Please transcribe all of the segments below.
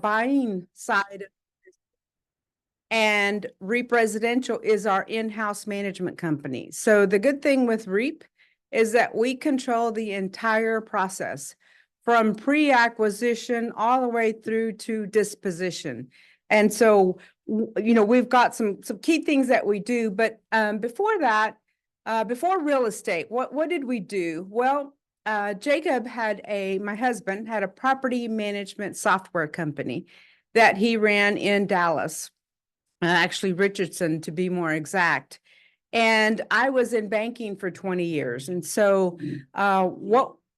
buying side, and REEP Residential is our in-house management company. So the good thing with REEP is that we control the entire process from pre-acquisition all the way through to disposition. And so, we've got some key things that we do, but before that, before real estate, what did we do? Well, Jacob my husband had a property management software company that he ran in Dallas, actually Richardson to be more exact. And I was in banking for 20 years. And so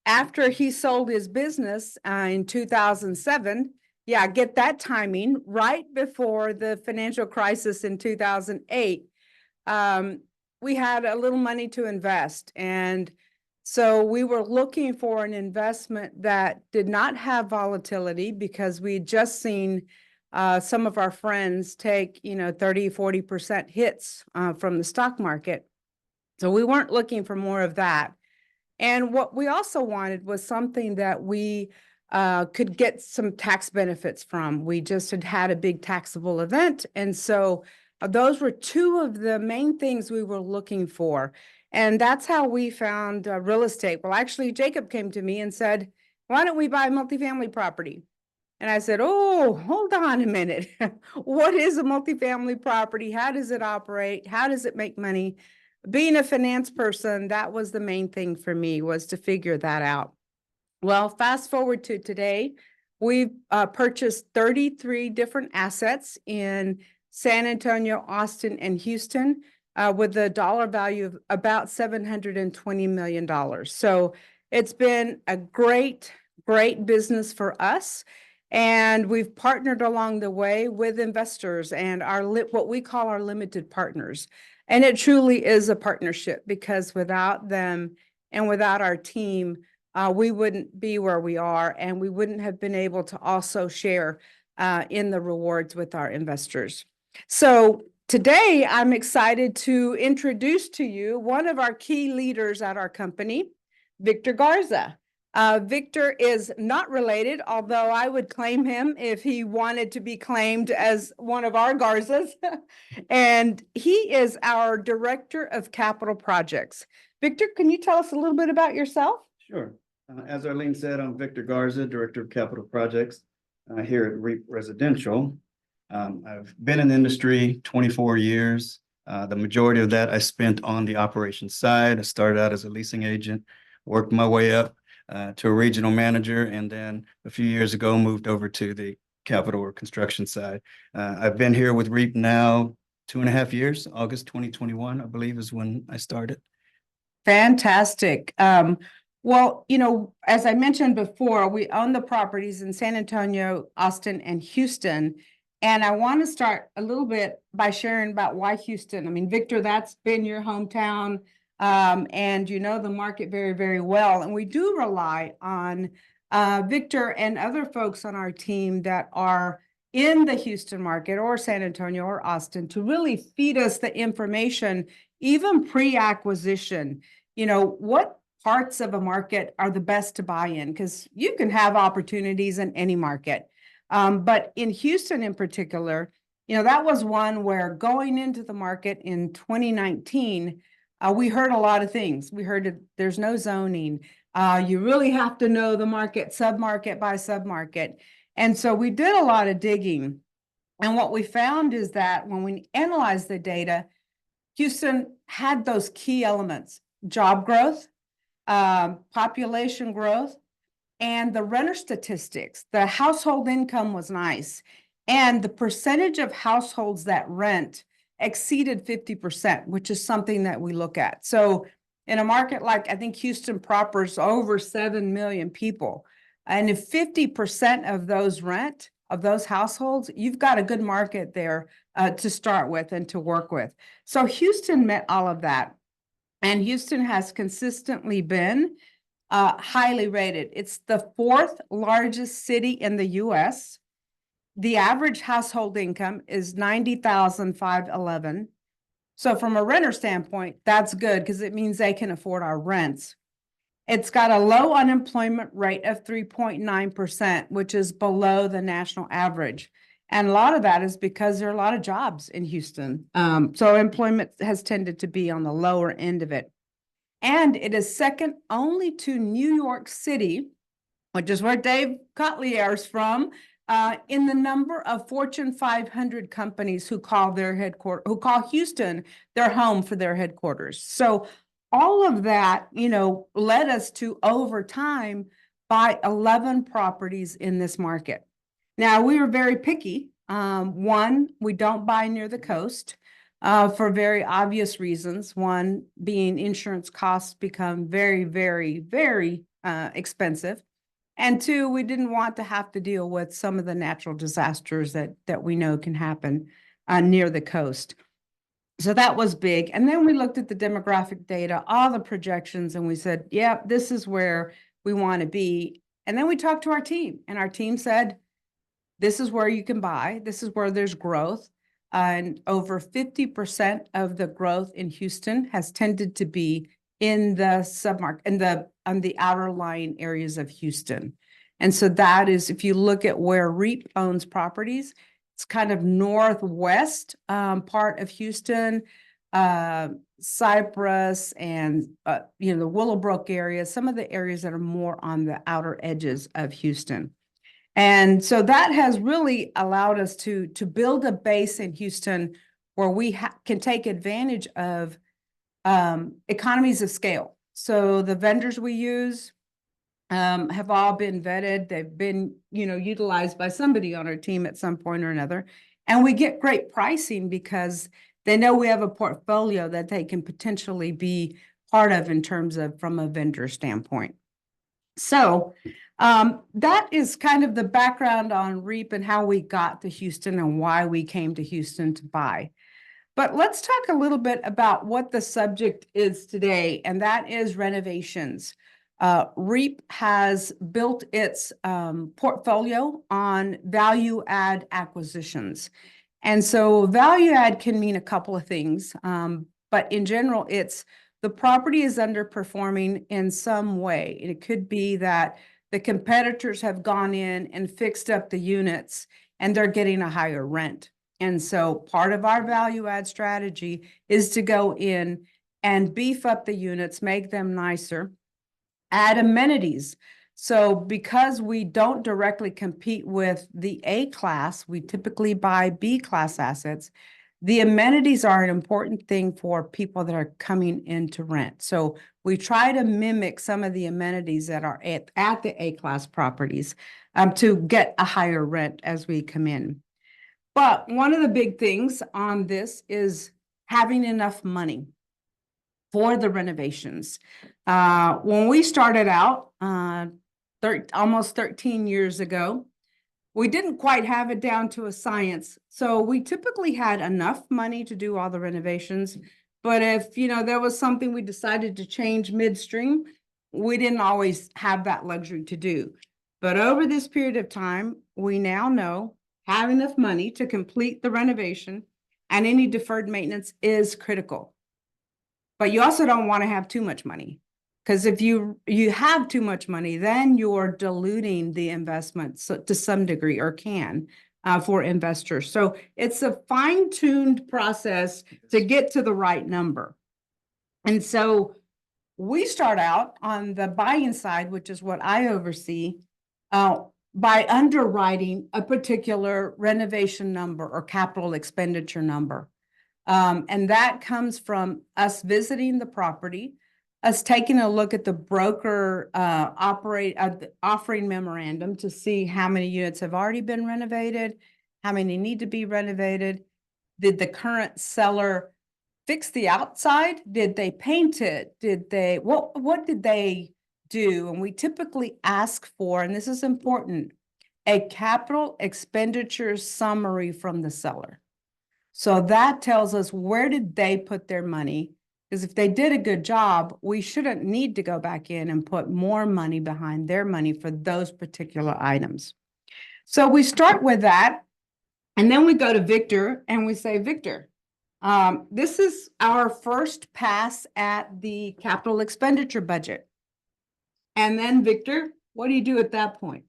after he sold his business in 2007, yeah, get that timing, right before the financial crisis in 2008, we had a little money to invest. And so we were looking for an investment that did not have volatility, because we had just seen some of our friends take, 30-40% hits from the stock market. So we weren't looking for more of that. And what we also wanted was something that we could get some tax benefits from. We just had a big taxable event. And so those were two of the main things we were looking for. And that's how we found real estate. Well, actually, Jacob came to me and said, why don't we buy multifamily property? And I said, oh, hold on a minute. What is a multifamily property? How does it operate? How does it make money? Being a finance person, that was the main thing for me, was to figure that out. Well, fast forward to today, we've purchased 33 different assets in San Antonio, Austin, and Houston, with a dollar value of about $720 million. So it's been a great business for us. And we've partnered along the way with investors and what we call our limited partners. And it truly is a partnership, because without them and without our team, we wouldn't be where we are, and we wouldn't have been able to also share in the rewards with our investors. So today, I'm excited to introduce to you one of our key leaders at our company, Victor Garza. Victor is not related, although I would claim him if he wanted to be claimed as one of our Garzas. And he is our Director of Capital Projects. Victor, can you tell us a little bit about yourself? Sure. As Arleen said, I'm Victor Garza, Director of Capital Projects here at REEP Residential. I've been in the industry 24 years. The majority of that I spent on the operations side. I started out as a leasing agent, worked my way up to a regional manager, and then a few years ago moved over to the capital or construction side. I've been here with REEP now 2.5 years. August 2021, I believe, is when I started. Fantastic. Well, as I mentioned before, we own the properties in San Antonio, Austin, and Houston. And I want to start a little bit by sharing about why Houston. I mean, Victor, that's been your hometown, and you know the market very, very well. And we do rely on Victor and other folks on our team that are in the Houston market or San Antonio or Austin to really feed us the information, even pre-acquisition. What parts of a market are the best to buy in? Because you can have opportunities in any market. But in Houston in particular, that was one where going into the market in 2019, we heard a lot of things. We heard that there's no zoning. You really have to know the market, submarket by submarket. And so we did a lot of digging. And what we found is that when we analyzed the data, Houston had those key elements: job growth, population growth, and the renter statistics. The household income was nice, and the percentage of households that rent exceeded 50%, which is something that we look at. So in a market like, I think Houston proper is over 7 million people, and if 50% of those rent, of those households, you've got a good market there to start with and to work with. So Houston met all of that. And Houston has consistently been highly rated. It's the 4th largest city in the U.S. The average household income is $90,511. So from a renter standpoint, that's good, because it means they can afford our rents. It's got a low unemployment rate of 3.9%, which is below the national average. And a lot of that is because there are a lot of jobs in Houston. So employment has tended to be on the lower end of it. And it is second only to New York City, which is where Dave Cotlier is from, in the number of Fortune 500 companies who call Houston their home for their headquarters. So all of that, led us to over time buy 11 properties in this market. Now, we were very picky. One, we don't buy near the coast for very obvious reasons. One being insurance costs become very, very, very expensive. And two, we didn't want to have to deal with some of the natural disasters that we know can happen near the coast. So that was big. And then we looked at the demographic data, all the projections, and we said, yeah, this is where we want to be. And then we talked to our team, and our team said, this is where you can buy. This is where there's growth. And over 50% of the growth in Houston has tended to be in the submarket, on the outer lying areas of Houston. And so that is, if you look at where REEP owns properties, it's kind of northwest part of Houston, Cypress and, the Willowbrook area, some of the areas that are more on the outer edges of Houston. And so that has really allowed us to build a base in Houston where we can take advantage of economies of scale. So the vendors we use have all been vetted. They've been, utilized by somebody on our team at some point or another. And we get great pricing because they know we have a portfolio that they can potentially be part of in terms of from a vendor standpoint. So that is kind of the background on REEP and how we got to Houston and why we came to Houston to buy. But let's talk a little bit about what the subject is today, and that is renovations. REEP has built its portfolio on value add acquisitions. And so value add can mean a couple of things, but in general, it's the property is underperforming in some way. It could be that the competitors have gone in and fixed up the units and they're getting a higher rent. And so part of our value add strategy is to go in and beef up the units, make them nicer, add amenities. So because we don't directly compete with the A class, we typically buy B class assets. The amenities are an important thing for people that are coming in to rent. So we try to mimic some of the amenities that are at the A class properties to get a higher rent as we come in. But one of the big things on this is having enough money for the renovations. When we started out almost 13 years ago, we didn't quite have it down to a science. So we typically had enough money to do all the renovations. But if, there was something we decided to change midstream, we didn't always have that luxury to do. But over this period of time, we now know having enough money to complete the renovation and any deferred maintenance is critical. But you also don't want to have too much money. Because if you have too much money, then you're diluting the investment to some degree, or can, for investors. So it's a fine-tuned process to get to the right number. And so we start out on the buying side, which is what I oversee, by underwriting a particular renovation number or capital expenditure number. And that comes from us visiting the property, us taking a look at the broker offering memorandum to see how many units have already been renovated, how many need to be renovated. Did the current seller fix the outside? Did they paint it? What did they do? And we typically ask for, and this is important, a capital expenditure summary from the seller. So that tells us where did they put their money? Because if they did a good job, we shouldn't need to go back in and put more money behind their money for those particular items. So we start with that, and then we go to Victor and we say, Victor, this is our first pass at the capital expenditure budget. And then Victor, what do you do at that point?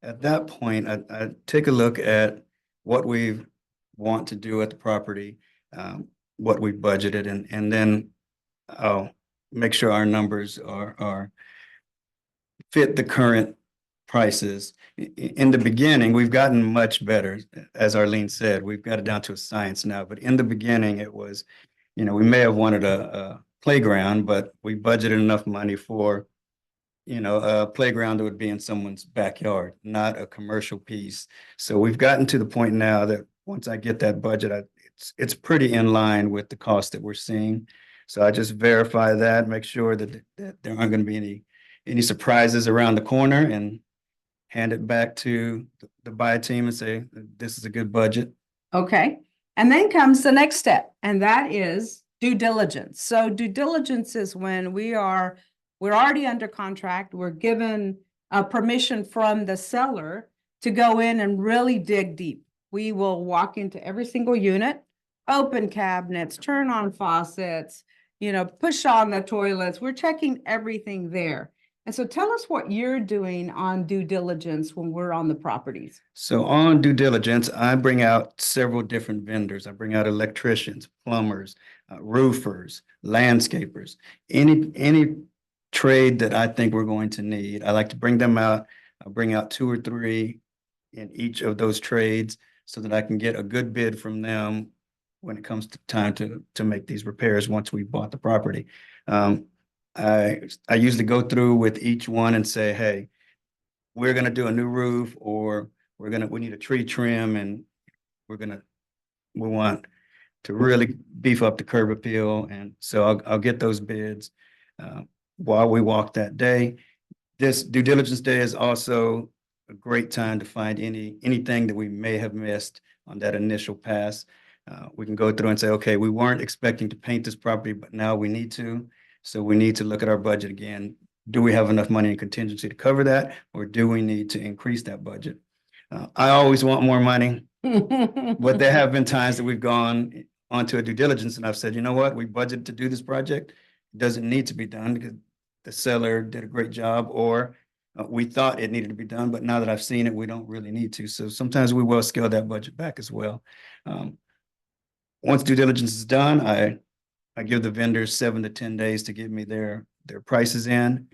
At that point, I take a look at what we want to do at the property, what we budgeted, and then I'll make sure our numbers are fit the current prices. In the beginning, we've gotten much better. As Arleen said, we've got it down to a science now, but in the beginning it was, we may have wanted a playground, but we budgeted enough money for, a playground that would be in someone's backyard, not a commercial piece. So we've gotten to the point now that once I get that budget, it's pretty in line with the cost that we're seeing. So I just verify that, make sure that there aren't going to be any surprises around the corner, and hand it back to the buy team and say, this is a good budget. Okay. And then comes the next step, and that is due diligence. So due diligence is when we're already under contract. We're given permission from the seller to go in and really dig deep. We will walk into every single unit, open cabinets, turn on faucets, push on the toilets. We're checking everything there. And so tell us what you're doing on due diligence when we're on the properties. So on due diligence, I bring out several different vendors. I bring out electricians, plumbers, roofers, landscapers, any trade that I think we're going to need. I like to bring them out. I'll bring out 2 or 3 in each of those trades so that I can get a good bid from them when it comes to time to make these repairs once we bought the property. I usually go through with each one and say, hey, we're going to do a new roof, or we need a tree trim, and we want to really beef up the curb appeal. And so I'll get those bids while we walk that day. This due diligence day is also a great time to find anything that we may have missed on that initial pass. We can go through and say, okay, we weren't expecting to paint this property, but now we need to. So we need to look at our budget again. Do we have enough money in contingency to cover that, or do we need to increase that budget? I always want more money, but there have been times that we've gone onto a due diligence and I've said, you know what, we budgeted to do this project. It doesn't need to be done because the seller did a great job, or we thought it needed to be done, but now that I've seen it, we don't really need to. So sometimes we will scale that budget back as well. Once due diligence is done, I give the vendors 7 to 10 days to give me their prices in.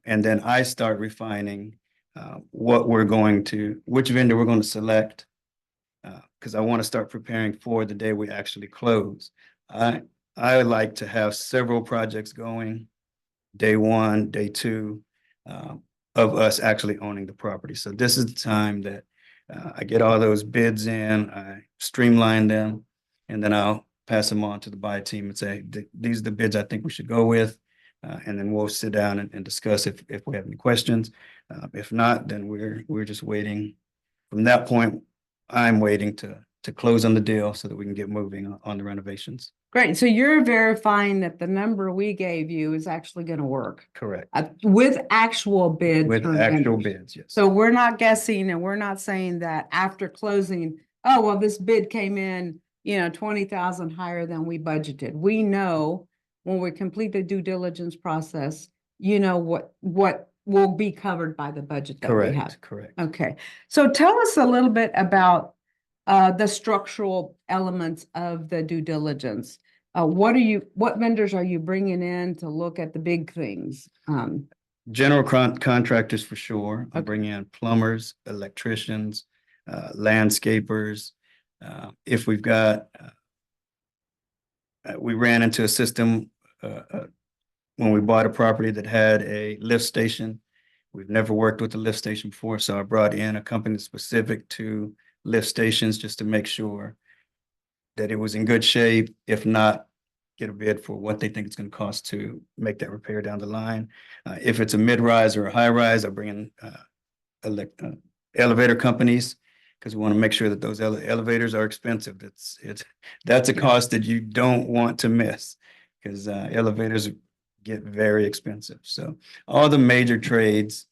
And then I start refining which vendor we're going to select, because I want to start preparing for the day we actually close. I like to have several projects going, day 1, day 2, of us actually owning the property. So this is the time that I get all those bids in, I streamline them, and then I'll pass them on to the buy team and say, these are the bids I think we should go with. And then we'll sit down and discuss if we have any questions. If not, then we're just waiting. From that point, I'm waiting to close on the deal so that we can get moving on the renovations. Great. So you're verifying that the number we gave you is actually going to work. Correct. With actual bids. With actual bids, yes. So we're not guessing, and we're not saying that after closing, oh, well, this bid came in, 20,000 higher than we budgeted. We know when we complete the due diligence process, what will be covered by the budget that we have. Correct. Okay. So tell us a little bit about the structural elements of the due diligence. What vendors are you bringing in to look at the big things? General contractors for sure. I bring in plumbers, electricians, landscapers. If we've got, we ran into a system when we bought a property that had a lift station. We've never worked with a lift station before, so I brought in a company specific to lift stations just to make sure that it was in good shape. If not, get a bid for what they think it's going to cost to make that repair down the line. If it's a mid-rise or a high-rise, I bring in elevator companies, because we want to make sure that those elevators are expensive. That's a cost that you don't want to miss, because elevators get very expensive. So all the major trades,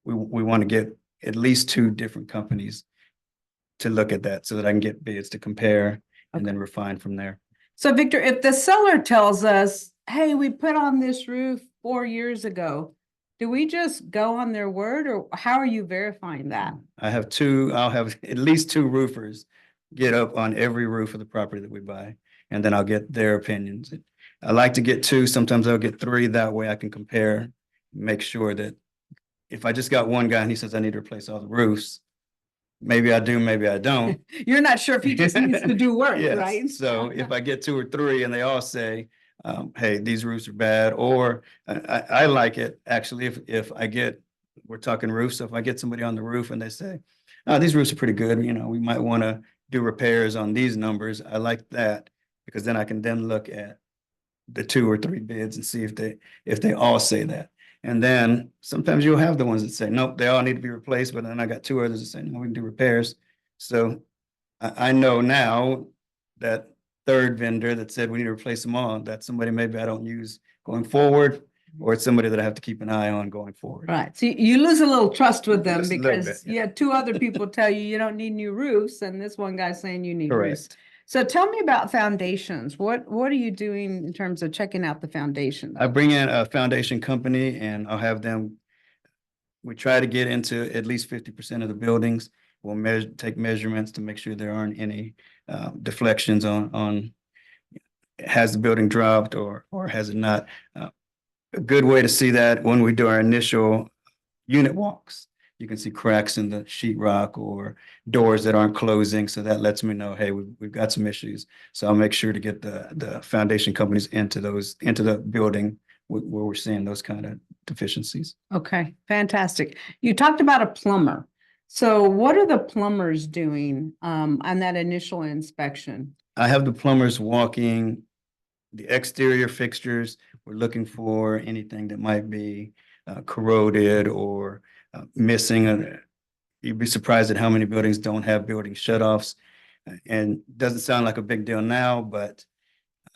we want to get at least 2 different companies to look at that so that I can get bids to compare and then refine from there. So Victor, if the seller tells us, hey, we put on this roof 4 years ago, do we just go on their word, or how are you verifying that? I'll have at least two roofers get up on every roof of the property that we buy, and then I'll get their opinions. I like to get two, sometimes I'll get three, that way I can compare, make sure that if I just got one guy and he says I need to replace all the roofs, maybe I do, maybe I don't. You're not sure if he just needs to do work, Yes. right? So if I get two or three and they all say, hey, these roofs are bad, or I like it actually if I get, we're talking roofs, so if I get somebody on the roof and they say, oh, these roofs are pretty good, you know, we might want to do repairs on these numbers. I like that because then I can then look at the two or three bids and see if they all say that. And then sometimes you'll have the ones that say, nope, they all need to be replaced, but then I got two others that say, no, we can do repairs. So I know now that third vendor that said we need to replace them all, that's somebody maybe I don't use going forward, or it's somebody that I have to keep an eye on going forward. Right. So you lose a little trust with them Just a little because bit, you had two other people tell you you don't need new roofs, and this one guy's saying you need roofs. Correct. So tell me about foundations. What are you doing in terms of checking out the foundation? I bring in a foundation company and I'll have them, we try to get into at least 50% of the buildings. We'll take measurements to make sure there aren't any deflections on has the building dropped or has it not. A good way to see that when we do our initial unit walks, you can see cracks in the sheetrock or doors that aren't closing. So that lets me know, hey, we've got some issues. So I'll make sure to get the foundation companies into the building where we're seeing those kind of deficiencies. Okay, fantastic. You talked about a plumber. So what are the plumbers doing on that initial inspection? I have the plumbers walking the exterior fixtures. We're looking for anything that might be corroded or missing. You'd be surprised at how many buildings don't have building shutoffs. And doesn't sound like a big deal now, but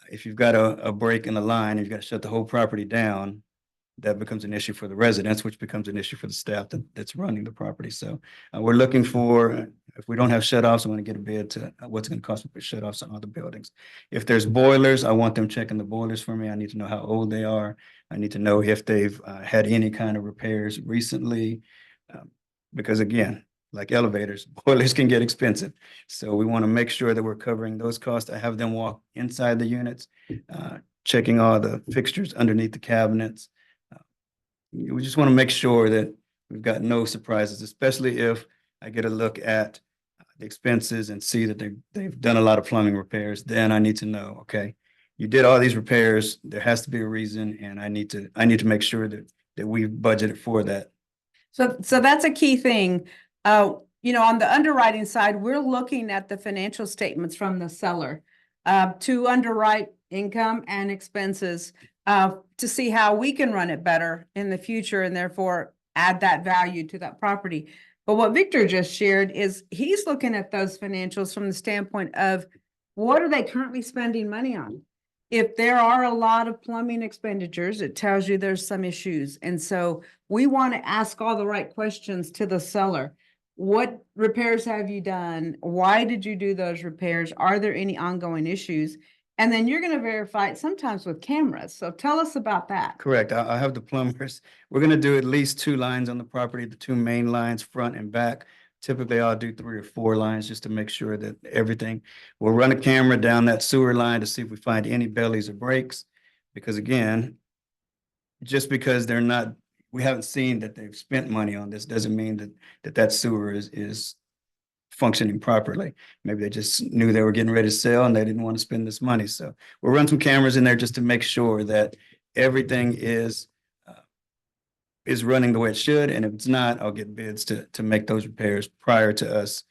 if you've got a break in the line, you've got to shut the whole property down, that becomes an issue for the residents, which becomes an issue for the staff that's running the property. So we're looking for, if we don't have shutoffs, I want to get a bid to what's going to cost me for shutoffs on other buildings. If there's boilers, I want them checking the boilers for me. I need to know how old they are. I need to know if they've had any kind of repairs recently. Because again, like elevators, boilers can get expensive. So we want to make sure that we're covering those costs. I have them walk inside the units, checking all the fixtures underneath the cabinets. We just want to make sure that we've got no surprises, especially if I get a look at the expenses and see that they've done a lot of plumbing repairs. Then I need to know, okay, you did all these repairs. There has to be a reason, and I need to make sure that we've budgeted for that. So that's a key thing. You know, on the underwriting side, we're looking at the financial statements from the seller to underwrite income and expenses to see how we can run it better in the future and therefore add that value to that property. But what Victor just shared is he's looking at those financials from the standpoint of what are they currently spending money on? If there are a lot of plumbing expenditures, it tells you there's some issues. And so we want to ask all the right questions to the seller. What repairs have you done? Why did you do those repairs? Are there any ongoing issues? And then you're going to verify it sometimes with cameras. So tell us about that. Correct. I have the plumbers. We're going to do at least 2 lines on the property, the 2 main lines, front and back. Typically, I'll do 3 or 4 lines just to make sure that everything. We'll run a camera down that sewer line to see if we find any bellies or breaks. Because again, just because we haven't seen that they've spent money on this doesn't mean that sewer is functioning properly. Maybe they just knew they were getting ready to sell and they didn't want to spend this money. So we'll run some cameras in there just to make sure that everything is running the way it should. And if it's not, I'll get bids to make those repairs prior to us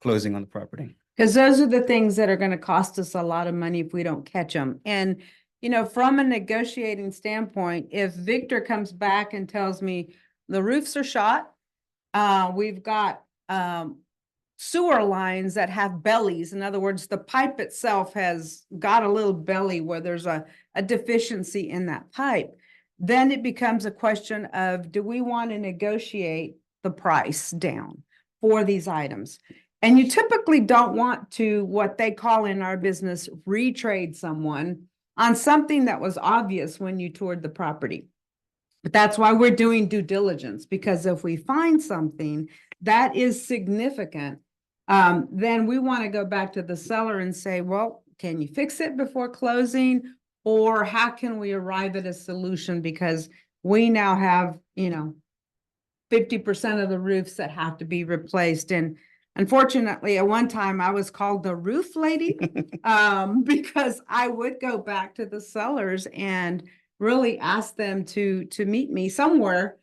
closing on the property. Because those are the things that are going to cost us a lot of money if we don't catch them. And, you know, from a negotiating standpoint, if Victor comes back and tells me the roofs are shot, we've got sewer lines that have bellies. In other words, the pipe itself has got a little belly where there's a deficiency in that pipe. Then it becomes a question of, do we want to negotiate the price down for these items? And you typically don't want to, what they call in our business, retrade someone on something that was obvious when you toured the property. But that's why we're doing due diligence, because if we find something that is significant, then we want to go back to the seller and say, well, can you fix it before closing? Or how can we arrive at a solution? Because we now have, 50% of the roofs that have to be replaced. And unfortunately, at one time I was called the roof lady, because I would go back to the sellers and really ask them to meet me somewhere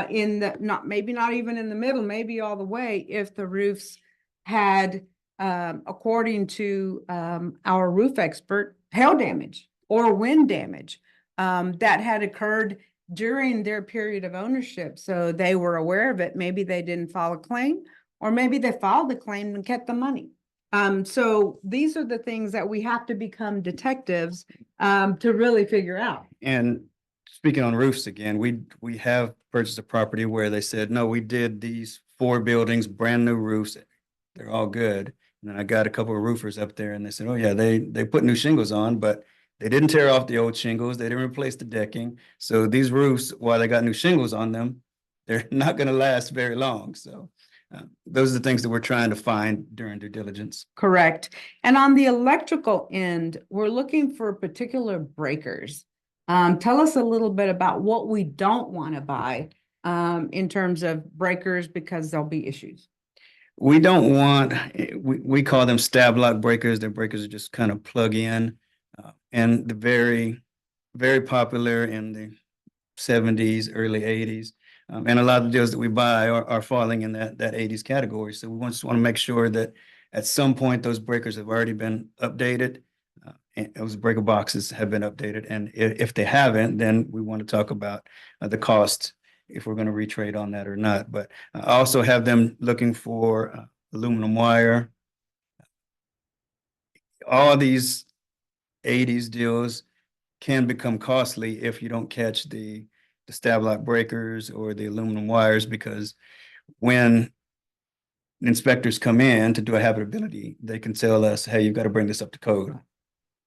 in the, maybe not even in the middle, maybe all the way, if the roofs had, according to our roof expert, hail damage or wind damage that had occurred during their period of ownership. So they were aware of it. Maybe they didn't file a claim, or maybe they filed the claim and kept the money. So these are the things that we have to become detectives to really figure out. And speaking on roofs again, we have purchased a property where they said, no, we did these 4 buildings, brand new roofs. They're all good. And then I got a couple of roofers up there and they said, oh yeah, they put new shingles on, but they didn't tear off the old shingles. They didn't replace the decking. So these roofs, while they got new shingles on them, they're not going to last very long. So those are the things that we're trying to find during due diligence. Correct. And on the electrical end, we're looking for particular breakers. Tell us a little bit about what we don't want to buy in terms of breakers, because there'll be issues. We don't want, we call them stab lock breakers. They're breakers that just kind of plug in. And the very popular in the 70s, early 80s. And a lot of the deals that we buy are falling in that 80s category. So we just want to make sure that at some point those breakers have already been updated. And those breaker boxes have been updated. And if they haven't, then we want to talk about the cost, if we're going to retrade on that or not. But I also have them looking for aluminum wire. All these 80s deals can become costly if you don't catch the stab lock breakers or the aluminum wires, because when inspectors come in to do a habitability, they can tell us, hey, you've got to bring this up to code.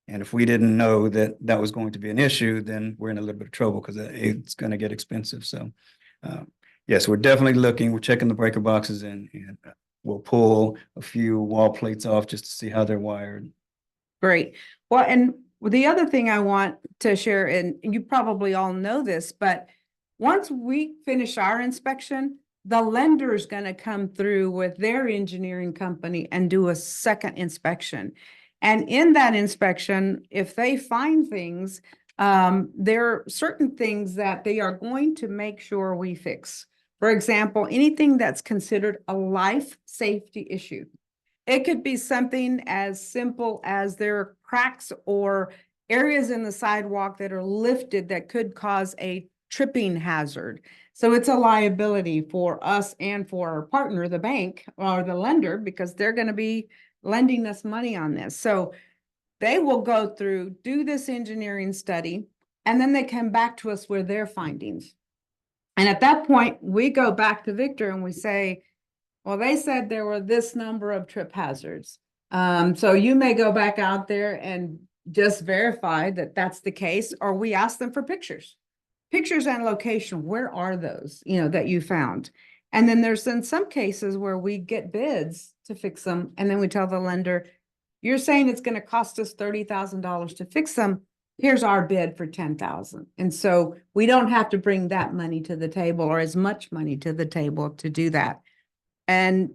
And if we didn't know that that was going to be an issue, then we're in a little bit of trouble because it's going to get expensive. So yes, we're definitely looking, we're checking the breaker boxes, and we'll pull a few wall plates off just to see how they're wired. Great. Well, and the other thing I want to share, and you probably all know this, but once we finish our inspection, the lender is going to come through with their engineering company and do a second inspection. And in that inspection, if they find things, there are certain things that they are going to make sure we fix. For example, anything that's considered a life safety issue. It could be something as simple as there are cracks or areas in the sidewalk that are lifted that could cause a tripping hazard. So it's a liability for us and for our partner, the bank or the lender, because they're going to be lending us money on this. So they will go through, do this engineering study, and then they come back to us with their findings. And at that point, we go back to Victor and we say, well, they said there were this number of trip hazards. So you may go back out there and just verify that that's the case, or we ask them for pictures and location. Where are those, that you found? And then there's in some cases where we get bids to fix them. And then we tell the lender, you're saying it's going to cost us $30,000 to fix them. Here's our bid for $10,000. And so we don't have to bring that money to the table, or as much money to the table to do that. And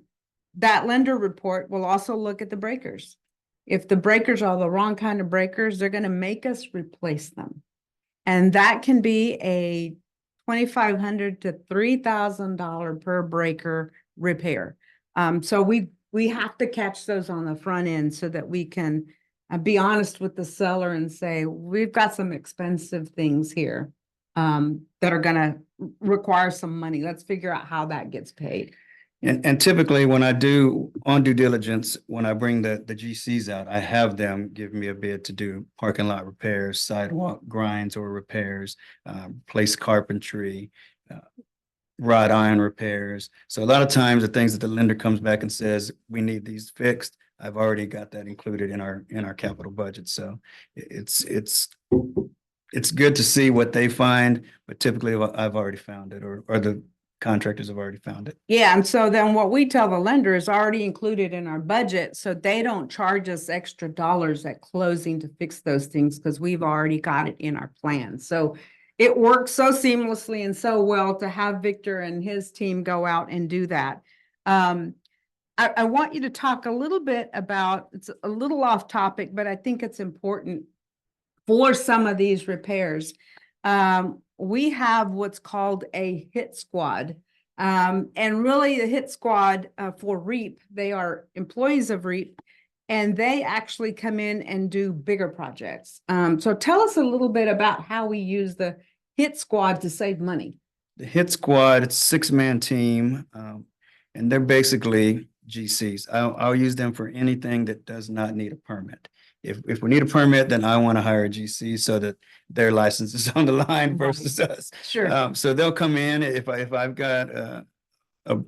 that lender report will also look at the breakers. If the breakers are the wrong kind of breakers, they're going to make us replace them. And that can be a $2,500 to $3,000 per breaker repair. So we have to catch those on the front end so that we can be honest with the seller and say, we've got some expensive things here that are going to require some money. Let's figure out how that gets paid. And typically when I do on due diligence, when I bring the GCs out, I have them give me a bid to do parking lot repairs, sidewalk grinds or repairs, place carpentry, wrought iron repairs. So a lot of times the things that the lender comes back and says, we need these fixed, I've already got that included in our capital budget. So it's it's good to see what they find, but typically I've already found it, or the contractors have already found it. Yeah, and so then what we tell the lender is already included in our budget, so they don't charge us extra dollars at closing to fix those things because we've already got it in our plan. So it works so seamlessly and so well to have Victor and his team go out and do that. I want you to talk a little bit about, it's a little off topic, but I think it's important for some of these repairs. We have what's called a hit squad. And really the hit squad for REEP, they are employees of REEP, and they actually come in and do bigger projects. So tell us a little bit about how we use the hit squad to save money. The hit squad, it's a 6-man team, and they're basically GCs. I'll use them for anything that does not need a permit. If we need a permit, then I want to hire a GC so that their license is on the line versus us. Sure. So they'll come in if I've got a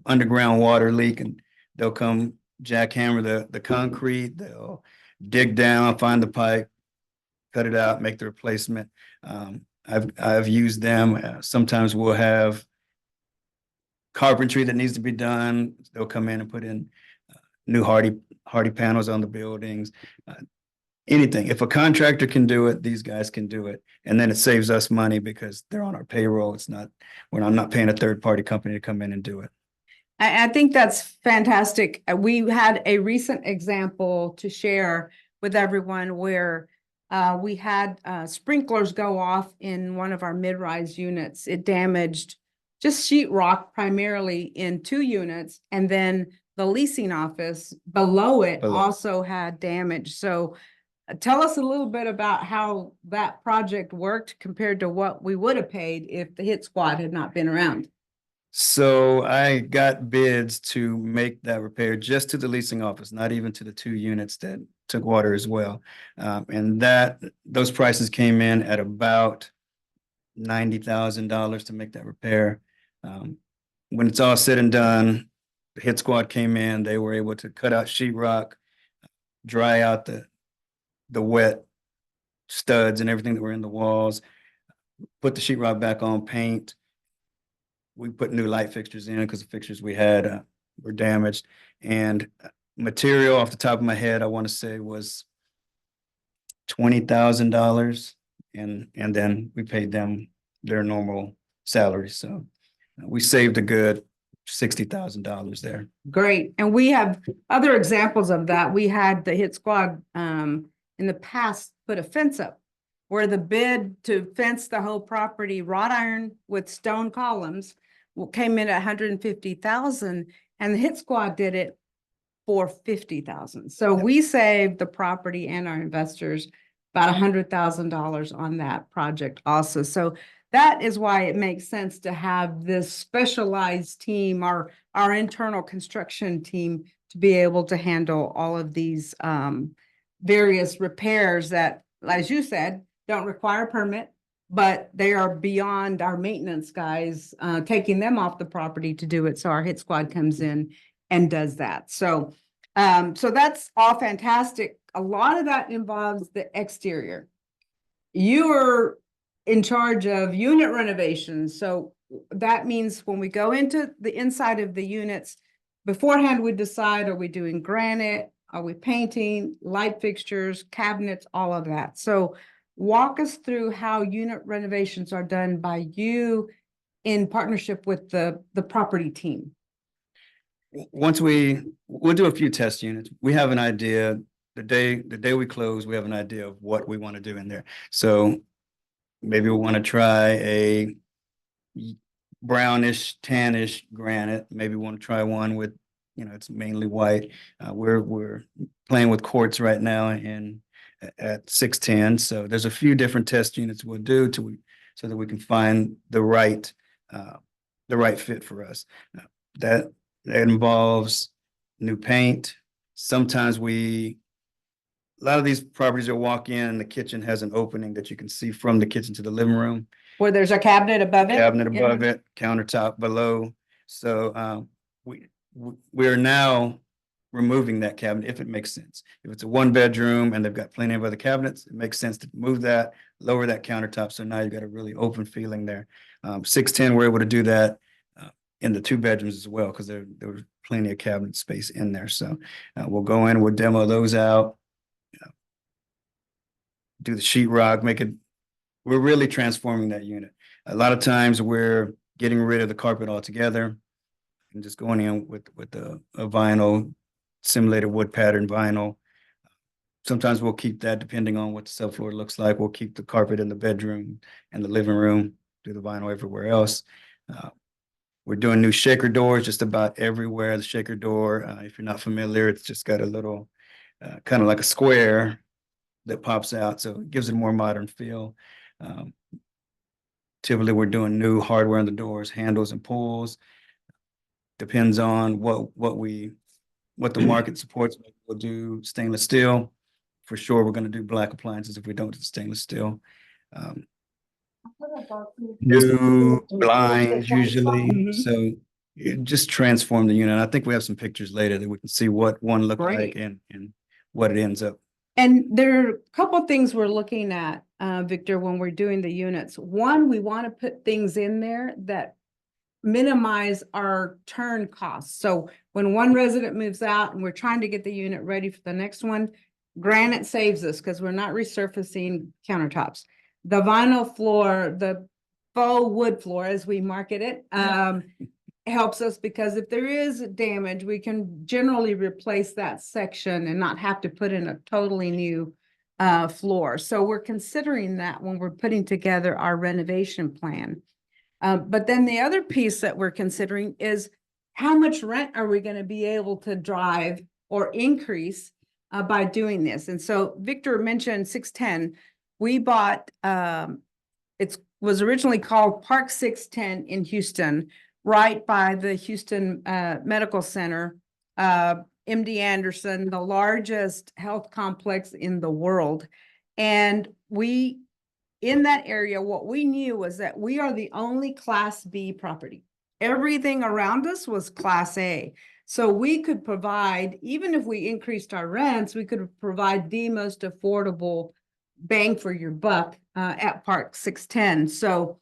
underground water leak, and they'll come jackhammer the concrete. They'll dig down, find the pipe, cut it out, make the replacement. I've used them. Sometimes we'll have carpentry that needs to be done. They'll come in and put in new hardy panels on the buildings. Anything. If a contractor can do it, these guys can do it. And then it saves us money because they're on our payroll. It's not, when I'm not paying a third-party company to come in and do it. I think that's fantastic. We had a recent example to share with everyone where we had sprinklers go off in one of our mid-rise units. It damaged just sheetrock primarily in 2 units, and then the leasing office below it also had damage. So tell us a little bit about how that project worked compared to what we would have paid if the hit squad had not been around. So I got bids to make that repair just to the leasing office, not even to the 2 units that took water as well. And those prices came in at about $90,000 to make that repair. When it's all said and done, the hit squad came in. They were able to cut out sheetrock, dry out the wet studs and everything that were in the walls, put the sheetrock back on, paint. We put new light fixtures in because the fixtures we had were damaged. And material, off the top of my head, I want to say was $20,000, and then we paid them their normal salary. So we saved a good $60,000 there. Great. And we have other examples of that. We had the hit squad in the past put a fence up where the bid to fence the whole property, wrought iron with stone columns, came in at $150,000, and the hit squad did it for $50,000. So we saved the property and our investors about $100,000 on that project also. So that is why it makes sense to have this specialized team, our internal construction team, to be able to handle all of these various repairs that, as you said, don't require a permit, but they are beyond our maintenance guys, taking them off the property to do it. So our hit squad comes in and does that. So that's all fantastic. A lot of that involves the exterior. You are in charge of unit renovations. So that means when we go into the inside of the units, beforehand we decide, are we doing granite? Are we painting, light fixtures, cabinets, all of that? So walk us through how unit renovations are done by you in partnership with the property team. We'll do a few test units. We have an idea. The day we close, we have an idea of what we want to do in there. So maybe we want to try a brownish, tannish granite. Maybe we want to try one with, it's mainly white. We're playing with quartz right now at 610. So there's a few different test units we'll do so that we can find the right fit for us. That involves new paint. Sometimes a lot of these properties you'll walk in, the kitchen has an opening that you can see from the kitchen to the living room. Where there's a cabinet above it? Cabinet above it, countertop below. So we are now removing that cabinet if it makes sense. If it's a 1-bedroom and they've got plenty of other cabinets, it makes sense to move that, lower that countertop. So now you've got a really open feeling there. 610, we're able to do that in the 2 bedrooms as well, because there was plenty of cabinet space in there. So we'll go in, we'll demo those out, do the sheetrock, we're really transforming that unit. A lot of times we're getting rid of the carpet altogether and just going in with a vinyl, simulated wood pattern vinyl. Sometimes we'll keep that depending on what the subfloor looks like. We'll keep the carpet in the bedroom and the living room, do the vinyl everywhere else. We're doing new shaker doors just about everywhere. The shaker door, if you're not familiar, it's just got a little, kind of like a square that pops out. So it gives it a more modern feel. Typically, we're doing new hardware on the doors, handles and pulls. Depends on what the market supports. We'll do stainless steel. For sure, we're going to do black appliances if we don't do stainless steel. New blinds usually. So it just transform the unit. I think we have some pictures later that we can see what one looked like and what it ends up. And there are a couple of things we're looking at, Victor, when we're doing the units. One, we want to put things in there that minimize our turn costs. So when one resident moves out and we're trying to get the unit ready for the next one, granite saves us because we're not resurfacing countertops. The vinyl floor, the faux wood floor, as we market it, helps us because if there is damage, we can generally replace that section and not have to put in a totally new floor. So we're considering that when we're putting together our renovation plan. But then the other piece that we're considering is how much rent are we going to be able to drive or increase by doing this? And so Victor mentioned 610. We bought, it was originally called Park 610 in Houston, right by the Houston Medical Center, MD Anderson, the largest health complex in the world. And in that area, what we knew was that we are the only Class B property. Everything around us was Class A. So we could provide, even if we increased our rents, we could provide the most affordable bang for your buck at Park 610. So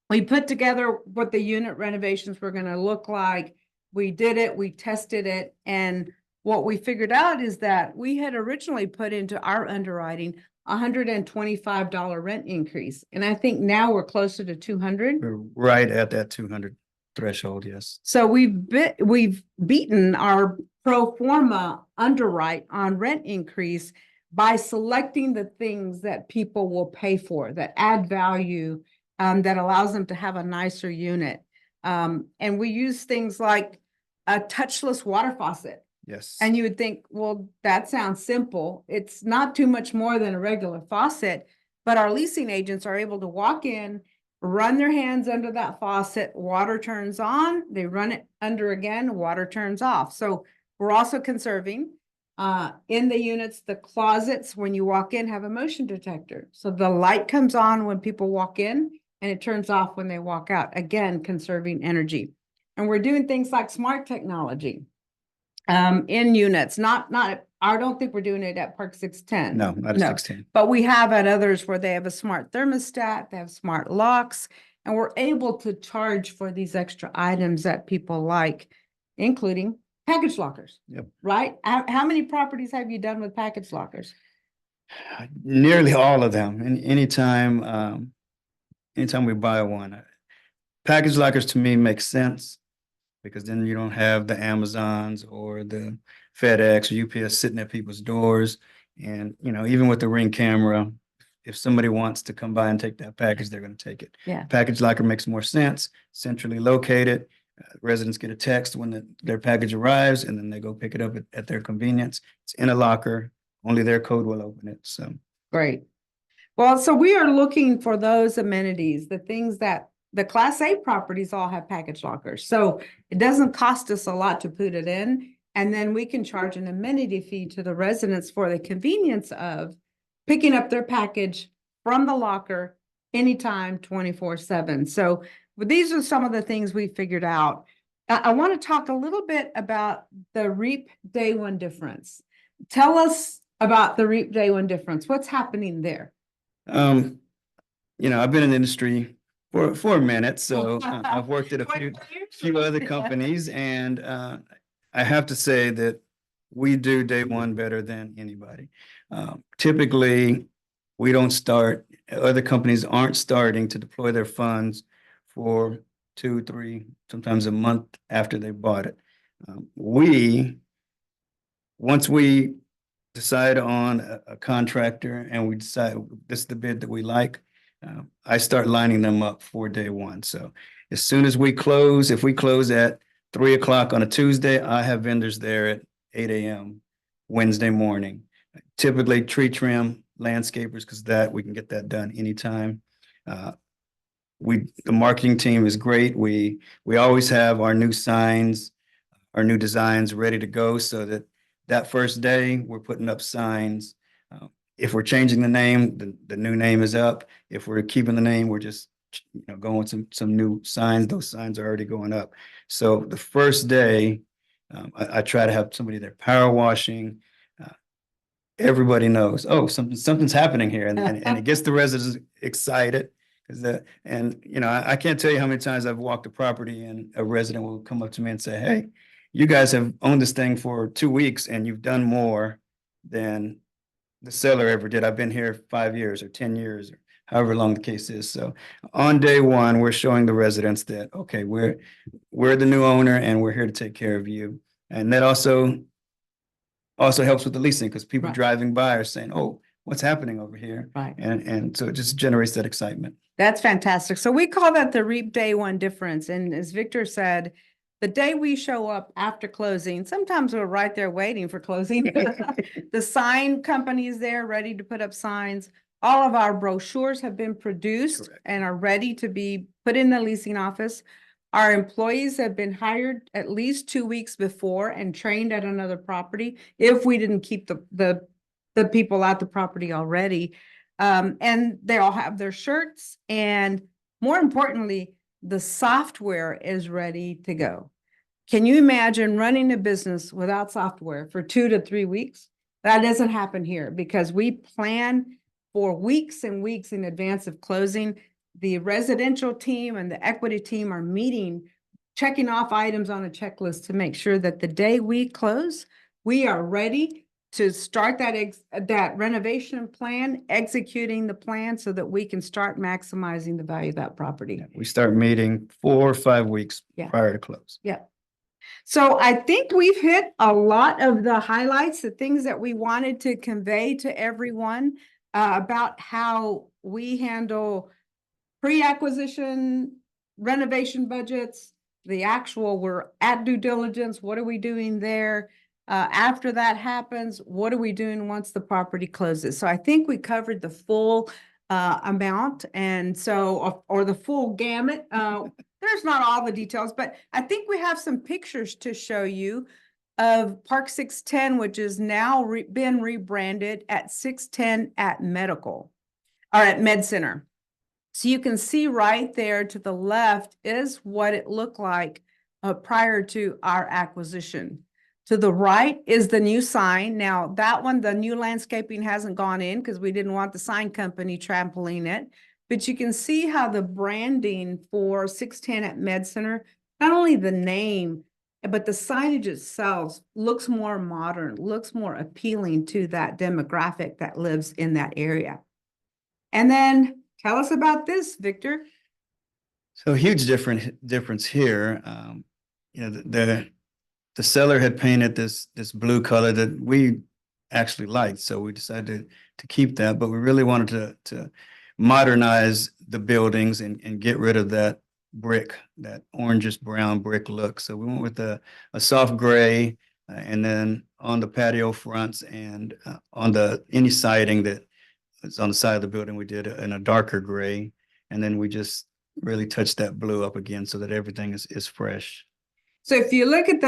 we put together what the unit renovations were going to look like. We did it, we tested it, and what we figured out is that we had originally put into our underwriting $125 rent increase. And I think now we're closer to 200. We're right at that 200 threshold, yes. So we've beaten our pro forma underwrite on rent increase by selecting the things that people will pay for, that add value, that allows them to have a nicer unit. And we use things like a touchless water faucet. Yes. And you would think, well, that sounds simple. It's not too much more than a regular faucet, but our leasing agents are able to walk in, run their hands under that faucet, water turns on, they run it under again, water turns off. So we're also conserving. In the units, the closets, when you walk in, have a motion detector. So the light comes on when people walk in and it turns off when they walk out. Again, conserving energy. And we're doing things like smart technology in units. I don't think we're doing it at Park 610. No, not at 610. But we have at others where they have a smart thermostat, they have smart locks, and we're able to charge for these extra items that people like, including package lockers. Yep. Right? How many properties have you done with package lockers? Nearly all of them. And anytime we buy one, package lockers to me make sense because then you don't have the Amazons or the FedEx or UPS sitting at people's doors. And, even with the Ring camera, if somebody wants to come by and take that package, they're going to take it. Yeah. Package locker makes more sense, centrally located. Residents get a text when their package arrives, and then they go pick it up at their convenience. It's in a locker. Only their code will open it. So great. Well, so we are looking for those amenities, the things that the Class A properties all have package lockers. So it doesn't cost us a lot to put it in. And then we can charge an amenity fee to the residents for the convenience of picking up their package from the locker anytime, 24/7. So these are some of the things we figured out. I want to talk a little bit about the REEP day one difference. Tell us about the REEP day one difference. What's happening there? I've been in the industry for a minute, so I've worked at a 24 years. few other companies, and I have to say that we do day one better than anybody. Typically, we don't start, other companies aren't starting to deploy their funds for 2, 3, sometimes a month after they bought it. Once we decide on a contractor and we decide this is the bid that we like, I start lining them up for day one. So as soon as we close, if we close at 3 o'clock on a Tuesday, I have vendors there at 8 a.m. Wednesday morning. Typically tree trim, landscapers, because that we can get that done anytime. The marketing team is great. We always have our new signs, our new designs ready to go, so that first day we're putting up signs. If we're changing the name, the new name is up. If we're keeping the name, we're just going with some new signs. Those signs are already going up. So the first day, I try to have somebody there power washing. Everybody knows, oh, something's happening here, and it gets the residents excited. I can't tell you how many times I've walked a property and a resident will come up to me and say, "Hey, you guys have owned this thing for 2 weeks and you've done more than the seller ever did. I've been here 5 years or 10 years or however long the case is." So on day one, we're showing the residents that, okay, we're the new owner and we're here to take care of you. And that also helps with the leasing, because people Right. driving by are saying, "Oh, what's happening over here?" Right. And so it just generates that excitement. That's fantastic. So we call that the REEP day one difference. And as Victor said, the day we show up after closing, sometimes we're right there waiting for closing. The sign company is there ready to put up signs. All of our brochures have been produced Correct. and are ready to be put in the leasing office. Our employees have been hired at least 2 weeks before and trained at another property if we didn't keep the people at the property already. And they all have their shirts, and more importantly, the software is ready to go. Can you imagine running a business without software for 2 to 3 weeks? That doesn't happen here because we plan for weeks and weeks in advance of closing. The residential team and the equity team are meeting, checking off items on a checklist to make sure that the day we close, we are ready to start that renovation plan, executing the plan so that we can start maximizing the value of that property. We start meeting 4 or 5 weeks Yeah. prior to close. Yeah. So I think we've hit a lot of the highlights, the things that we wanted to convey to everyone about how we handle pre-acquisition renovation budgets, the actual, we're at due diligence, what are we doing there? After that happens, what are we doing once the property closes? So I think we covered the full amount, and so, or the full gamut. There's not all the details, but I think we have some pictures to show you of Park 610, which is now been rebranded at 610 at Medical, or at Med Center. So you can see right there to the left is what it looked like prior to our acquisition. To the right is the new sign. Now that one, the new landscaping hasn't gone in because we didn't want the sign company trampling it. But you can see how the branding for 610 at Med Center, not only the name, but the signage itself looks more modern, looks more appealing to that demographic that lives in that area. And then tell us about this, Victor. So huge difference here. The seller had painted this blue color that we actually liked, so we decided to keep that. But we really wanted to modernize the buildings and get rid of that brick, that orangish brown brick look. So we went with a soft gray, and then on the patio fronts and on any siding that is on the side of the building, we did in a darker gray, and then we just really touched that blue up again so that everything is fresh. So if you look at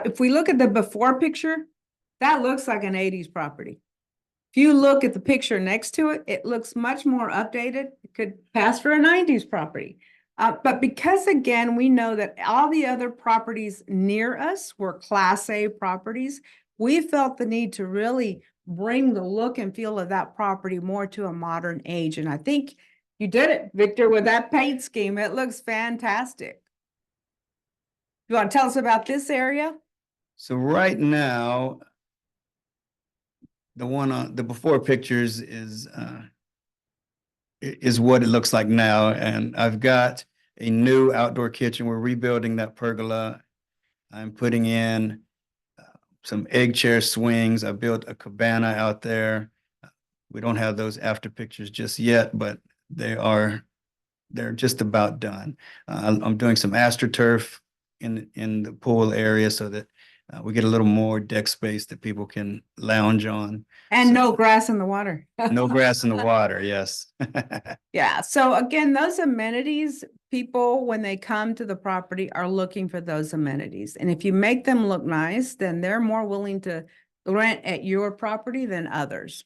if we look at the before picture, that looks like an 80s property. If you look at the picture next to it, it looks much more updated. It could pass for a 90s property. But because, again, we know that all the other properties near us were Class A properties, we felt the need to really bring the look and feel of that property more to a modern age. And I think You did it, Victor, with that paint scheme. It looks fantastic. You want to tell us about this area? So right now, the one on the before pictures is what it looks like now. And I've got a new outdoor kitchen. We're rebuilding that pergola. I'm putting in some egg chair swings. I built a cabana out there. We don't have those after pictures just yet, but they're just about done. I'm doing some astroturf in the pool area so that we get a little more deck space that people can lounge on. And So- no grass in the water. No grass in the water, yes. Yeah, so again, those amenities, people, when they come to the property, are looking for those amenities. And if you make them look nice, then they're more willing to rent at your property than others.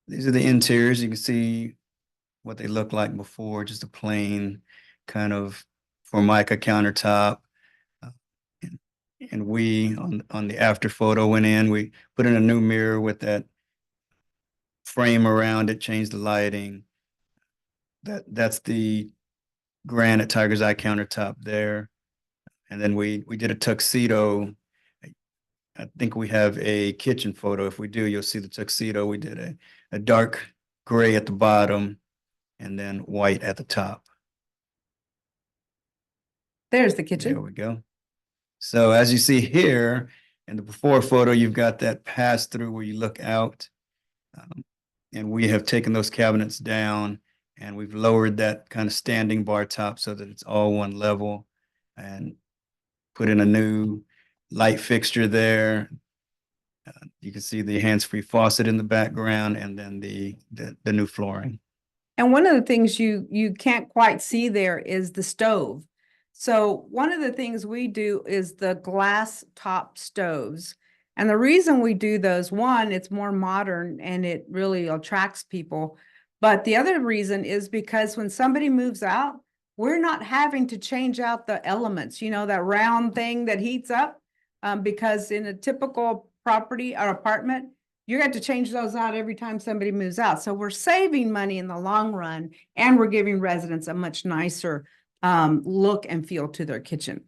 These are the interiors. You can see what they look like before, just a plain kind of Formica countertop. And we on the after photo went in, we put in a new mirror with that frame around it, changed the lighting. That's the granite Tiger's Eye countertop there. And then we did a tuxedo. I think we have a kitchen photo. If we do, you'll see the tuxedo. We did a dark gray at the bottom and then white at the top. There's the There kitchen. we go. So as you see here in the before photo, you've got that pass through where you look out. And we have taken those cabinets down and we've lowered that kind of standing bar top so that it's all one level and put in a new light fixture there. You can see the hands-free faucet in the background and then the new flooring. And one of the things you can't quite see there is the stove. So one of the things we do is the glass top stoves. And the reason we do those, one, it's more modern and it really attracts people. But the other reason is because when somebody moves out, we're not having to change out the elements, that round thing that heats up. Because in a typical property or apartment, you have to change those out every time somebody moves out. So we're saving money in the long run, and we're giving residents a much nicer look and feel to their kitchen.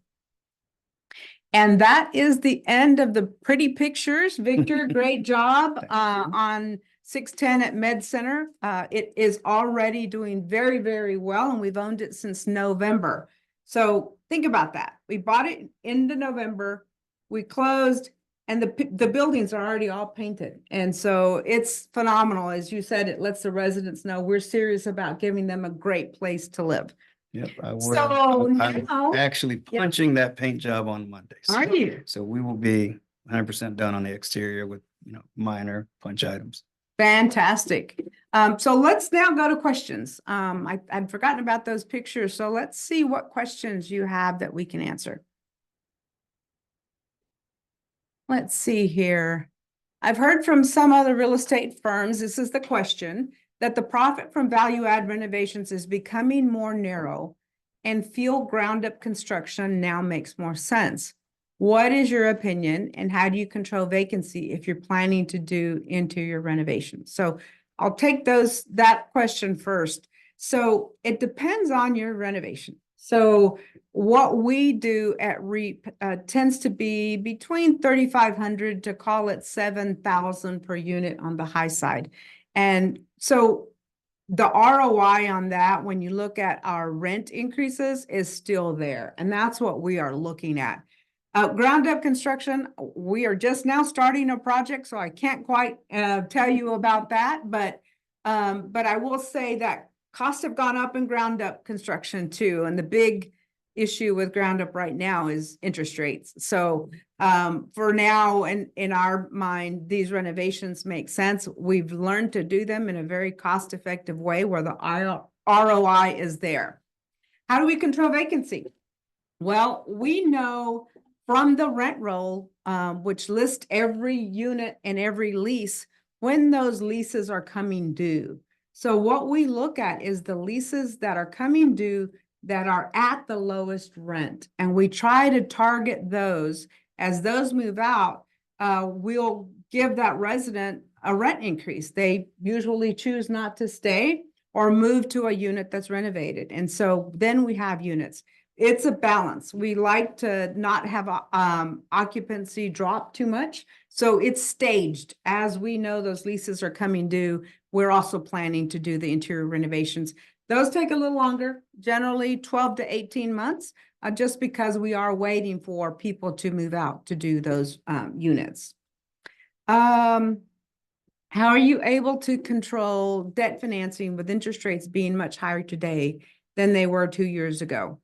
And that is the end of the pretty pictures. Victor, great job on 610 at Med Center. It is already doing very, very well, and we've owned it since November. So think about that. We bought it into November, we closed, and the buildings are already all painted. And so it's phenomenal. As you said, it lets the residents know we're serious about giving them a great place to live. Yep, I will. So I'm now, actually punching that paint job on Monday. are you? So we will be 100% done on the exterior with, minor punch items. Fantastic. So let's now go to questions. I'd forgotten about those pictures. So let's see what questions you have that we can answer. Let's see here. I've heard from some other real estate firms, this is the question, that the profit from value add renovations is becoming more narrow and feel ground up construction now makes more sense. What is your opinion and how do you control vacancy if you're planning to do interior renovations? So I'll take that question first. So it depends on your renovation. So what we do at REEP tends to be between 3,500 to call it 7,000 per unit on the high side. And so the ROI on that, when you look at our rent increases, is still there. And that's what we are looking at. Ground up construction, we are just now starting a project, so I can't quite tell you about that. But I will say that costs have gone up in ground up construction too. And the big issue with ground up right now is interest rates. So for now, and in our mind, these renovations make sense. We've learned to do them in a very cost-effective way where the ROI is there. How do we control vacancy? Well, we know from the rent roll, which lists every unit and every lease, when those leases are coming due. So what we look at is the leases that are coming due that are at the lowest rent. And we try to target those as those move out. we'll give that resident a rent increase. They usually choose not to stay or move to a unit that's renovated. And so then we have units. It's a balance. We like to not have occupancy drop too much. So it's staged. As we know those leases are coming due, we're also planning to do the interior renovations. Those take a little longer, generally 12 to 18 months, just because we are waiting for people to move out to do those units. How are you able to control debt financing with interest rates being much higher today than they were 2 years ago?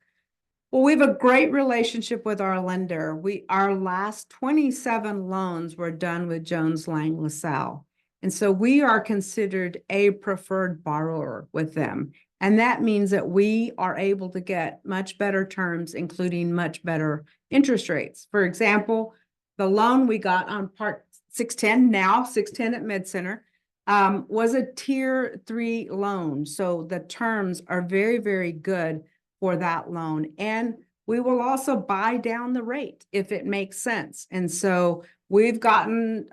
Well, we have a great relationship with our lender. Our last 27 loans were done with Jones Lang LaSalle. And so we are considered a preferred borrower with them. And that means that we are able to get much better terms, including much better interest rates. For example, the loan we got on Part 610, now 610 at Med Center, was a Tier 3 loan. So the terms are very, very good for that loan. And we will also buy down the rate if it makes sense. And so we've gotten,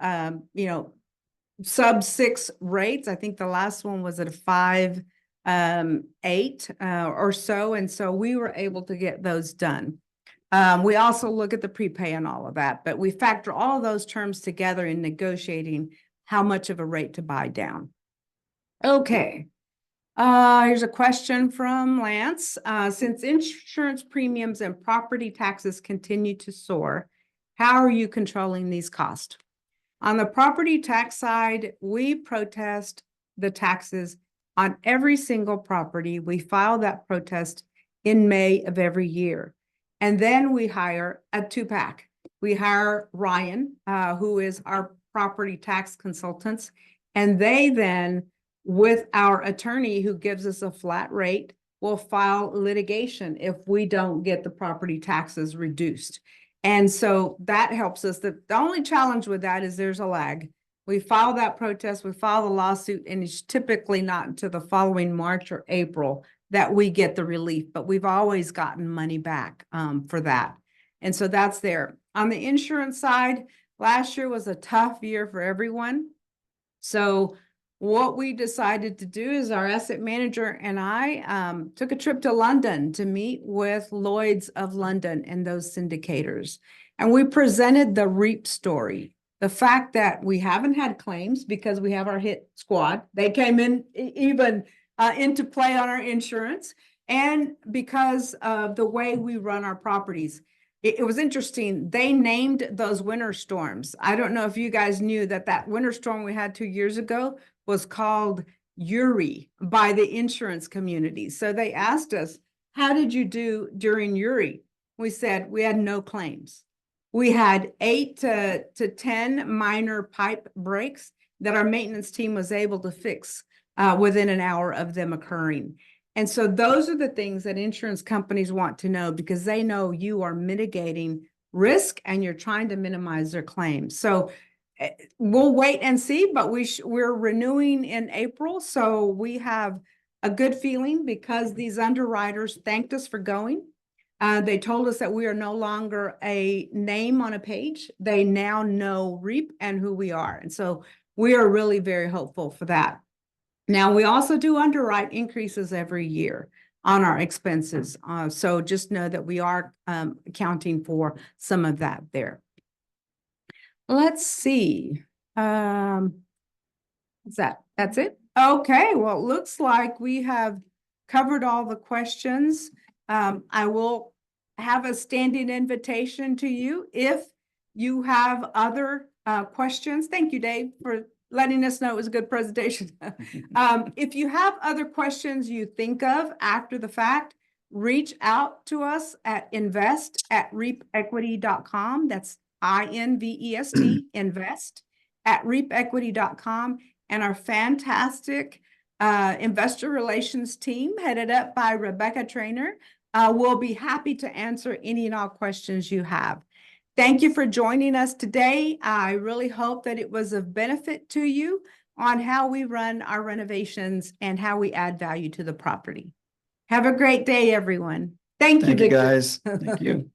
sub 6 rates. I think the last one was at a 5.8 or so. And so we were able to get those done. We also look at the prepay and all of that, but we factor all of those terms together in negotiating how much of a rate to buy down. Okay. Here's a question from Lance. Since insurance premiums and property taxes continue to soar, how are you controlling these costs? On the property tax side, we protest the taxes on every single property. We file that protest in May of every year. And then we hire a 2-pack. We hire Ryan, who is our property tax consultants, and they then, with our attorney who gives us a flat rate, will file litigation if we don't get the property taxes reduced. And so that helps us. The only challenge with that is there's a lag. We file that protest, we file the lawsuit, and it's typically not until the following March or April that we get the relief, but we've always gotten money back for that. And so that's there. On the insurance side, last year was a tough year for everyone. So what we decided to do is our asset manager and I took a trip to London to meet with Lloyd's of London and those syndicators. And we presented the REEP story. The fact that we haven't had claims because we have our hit squad. They came in even into play on our insurance, and because of the way we run our properties. It was interesting. They named those winter storms. I don't know if you guys knew that winter storm we had 2 years ago was called Uri by the insurance community. So they asked us, how did you do during Uri? We said we had no claims. We had 8 to 10 minor pipe breaks that our maintenance team was able to fix within an hour of them occurring. And so those are the things that insurance companies want to know, because they know you are mitigating risk and you're trying to minimize their claims. So we'll wait and see, but we're renewing in April. So we have a good feeling because these underwriters thanked us for going. They told us that we are no longer a name on a page. They now know REEP and who we are. And so we are really very hopeful for that. Now, we also do underwrite increases every year on our expenses. So just know that we are accounting for some of that there. Let's see. That's it? Okay, well, it looks like we have covered all the questions. I will have a standing invitation to you if you have other questions. Thank you, Dave, for letting us know it was a good presentation. If you have other questions you think of after the fact, reach out to us at invest@reepequity.com. That's INVEST, invest at reepequity.com. And our fantastic investor relations team, headed up by Rebecca Trainer, will be happy to answer any and all questions you have. Thank you for joining us today. I really hope that it was of benefit to you on how we run our renovations and how we add value to the property. Have a great day, everyone. Thank you, Thank you, Victor. guys. Thank you.